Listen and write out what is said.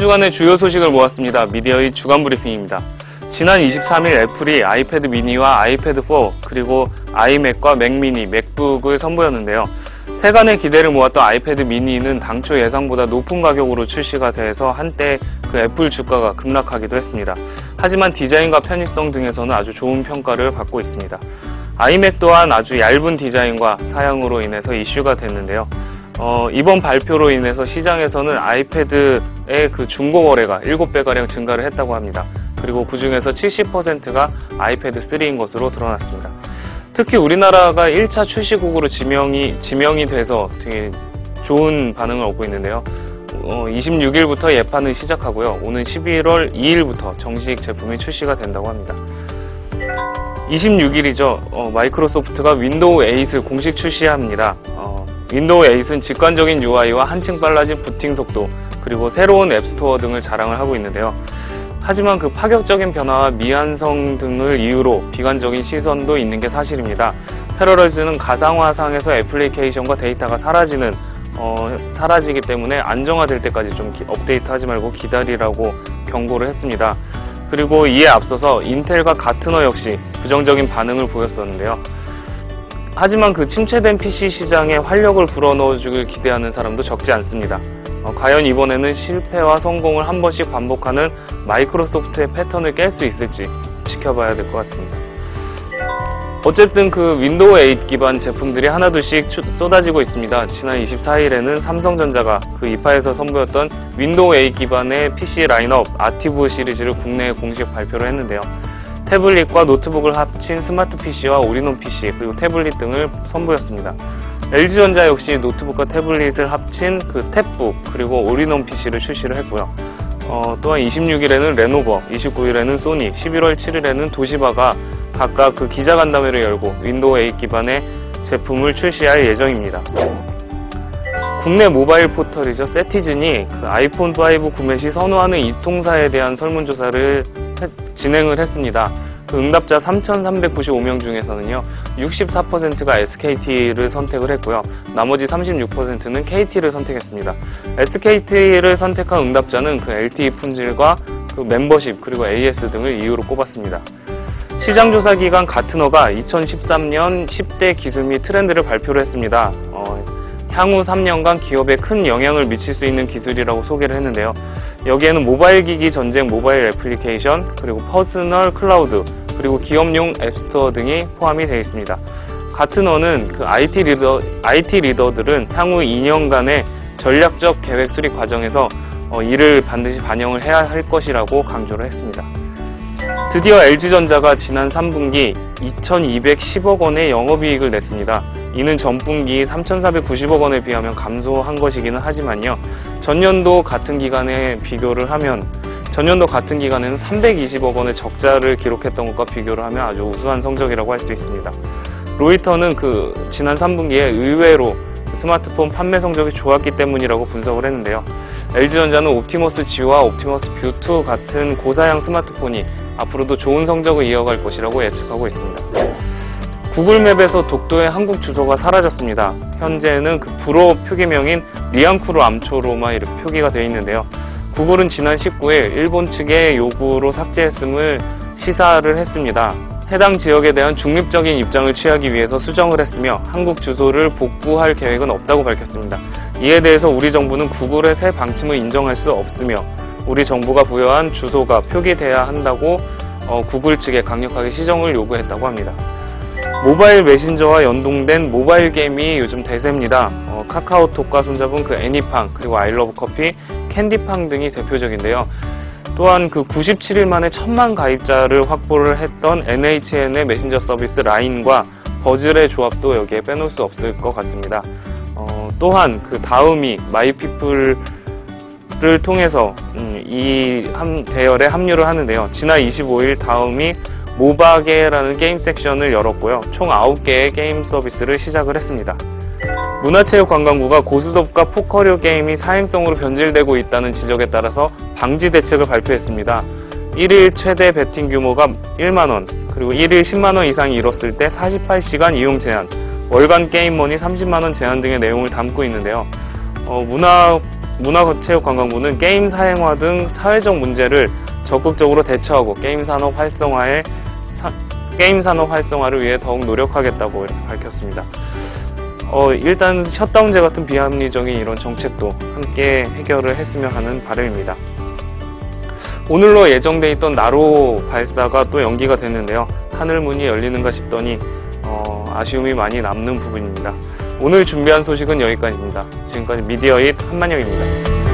주간의 주요 소식을 모았습니다. 미디어의 주간 브리핑입니다. 지난 23일 애플이 아이패드 미니와 아이패드 4 그리고 아이맥과 맥미니, 맥북을 선보였는데요. 세간의 기대를 모았던 아이패드 미니는 당초 예상보다 높은 가격으로 출시가 돼서 한때 그 애플 주가가 급락하기도 했습니다. 하지만 디자인과 편의성 등에서는 아주 좋은 평가를 받고 있습니다. 아이맥 또한 아주 얇은 디자인과 사양으로 인해서 이슈가 됐는데요. 이번 발표로 인해서 시장에서는 아이패드의 그 중고 거래가 7배가량 증가를 했다고 합니다. 그리고 그 중에서 70%가 아이패드 3인 것으로 드러났습니다. 특히 우리나라가 1차 출시국으로 지명이 돼서 되게 좋은 반응을 얻고 있는데요. 26일부터 예판을 시작하고요. 오는 11월 2일부터 정식 제품이 출시가 된다고 합니다. 26일이죠. 마이크로소프트가 윈도우 8을 공식 출시합니다. 윈도우 8은 직관적인 UI와 한층 빨라진 부팅 속도, 그리고 새로운 앱스토어 등을 자랑을 하고 있는데요. 하지만 그 파격적인 변화와 미완성 등을 이유로 비관적인 시선도 있는 게 사실입니다. 패러라이즈는 가상화상에서 애플리케이션과 데이터가 사라지기 때문에 안정화될 때까지 좀 업데이트하지 말고 기다리라고 경고를 했습니다. 그리고 이에 앞서서 인텔과 가트너 역시 부정적인 반응을 보였었는데요. 하지만 그 침체된 PC 시장에 활력을 불어넣어주길 기대하는 사람도 적지 않습니다. 과연 이번에는 실패와 성공을 한 번씩 반복하는 마이크로소프트의 패턴을 깰 수 있을지 지켜봐야 될 것 같습니다. 어쨌든 그 윈도우 8 기반 제품들이 하나둘씩 쏟아지고 있습니다. 지난 24일에는 삼성전자가 그 이파에서 선보였던 윈도우 8 기반의 PC 라인업 아티브 시리즈를 국내에 공식 발표를 했는데요. 태블릿과 노트북을 합친 스마트 PC와 올인원 PC, 그리고 태블릿 등을 선보였습니다. LG전자 역시 노트북과 태블릿을 합친 그 탭북, 그리고 올인원 PC를 출시를 했고요. 또한 26일에는 레노버, 29일에는 소니, 11월 7일에는 도시바가 각각 그 기자간담회를 열고 윈도우 8 기반의 제품을 출시할 예정입니다. 국내 모바일 포털이죠. 세티즌이 그 아이폰 5 구매 시 선호하는 이통사에 대한 설문조사를 진행을 했습니다. 그 응답자 3,395명 중에서는요, 64%가 SKT를 선택을 했고요. 나머지 36%는 KT를 선택했습니다. SKT를 선택한 응답자는 그 LTE 품질과 그 멤버십, 그리고 AS 등을 이유로 꼽았습니다. 시장조사 기관 가트너가 2013년 10대 기술 및 트렌드를 발표를 했습니다. 향후 3년간 기업에 큰 영향을 미칠 수 있는 기술이라고 소개를 했는데요. 여기에는 모바일 기기 전쟁 모바일 애플리케이션, 그리고 퍼스널 클라우드, 그리고 기업용 앱스토어 등이 포함이 되어 있습니다. 가트너는 그 IT 리더들은 향후 2년간의 전략적 계획 수립 과정에서 이를 반드시 반영을 해야 할 것이라고 강조를 했습니다. 드디어 LG전자가 지난 3분기 2,210억 원의 영업이익을 냈습니다. 이는 전분기 3,490억 원에 비하면 감소한 것이기는 하지만요. 전년도 같은 기간에 비교를 하면 전년도 같은 기간에는 320억 원의 적자를 기록했던 것과 비교를 하면 아주 우수한 성적이라고 할 수 있습니다. 로이터는 그 지난 3분기에 의외로 스마트폰 판매 성적이 좋았기 때문이라고 분석을 했는데요. LG전자는 옵티머스 G와 옵티머스 뷰2 같은 고사양 스마트폰이 앞으로도 좋은 성적을 이어갈 것이라고 예측하고 있습니다. 구글맵에서 독도의 한국 주소가 사라졌습니다. 현재는 그 불어 표기명인 리앙쿠르 암초로만 이렇게 표기가 되어 있는데요. 구글은 지난 19일 일본 측의 요구로 삭제했음을 시사를 했습니다. 해당 지역에 대한 중립적인 입장을 취하기 위해서 수정을 했으며 한국 주소를 복구할 계획은 없다고 밝혔습니다. 이에 대해서 우리 정부는 구글의 새 방침을 인정할 수 없으며 우리 정부가 부여한 주소가 표기돼야 한다고 구글 측에 강력하게 시정을 요구했다고 합니다. 모바일 메신저와 연동된 모바일 게임이 요즘 대세입니다. 카카오톡과 손잡은 그 애니팡, 그리고 아이러브커피, 캔디팡 등이 대표적인데요. 또한 그 97일 만에 1,000만 가입자를 확보를 했던 NHN의 메신저 서비스 라인과 버즐의 조합도 여기에 빼놓을 수 없을 것 같습니다. 또한 그 다음이 마이피플을 통해서 이 대열에 합류를 하는데요. 지난 25일 다음이 모바게라는 게임 섹션을 열었고요. 총 9개의 게임 서비스를 시작을 했습니다. 문화체육관광부가 고스톱과 포커류 게임이 사행성으로 변질되고 있다는 지적에 따라서 방지 대책을 발표했습니다. 1일 최대 베팅 규모가 1만원, 그리고 1일 10만원 이상이 이뤘을 때 48시간 이용 제한, 월간 게임머니 30만원 제한 등의 내용을 담고 있는데요. 문화체육관광부는 게임 사행화 등 사회적 문제를 적극적으로 대처하고 게임 산업 활성화를 위해 더욱 노력하겠다고 밝혔습니다. 일단 셧다운제 같은 비합리적인 이런 정책도 함께 해결을 했으면 하는 바람입니다. 오늘로 예정돼 있던 나로 발사가 또 연기가 됐는데요. 하늘문이 열리는가 싶더니 아쉬움이 많이 남는 부분입니다. 오늘 준비한 소식은 여기까지입니다. 지금까지 미디어잇 한만영입니다.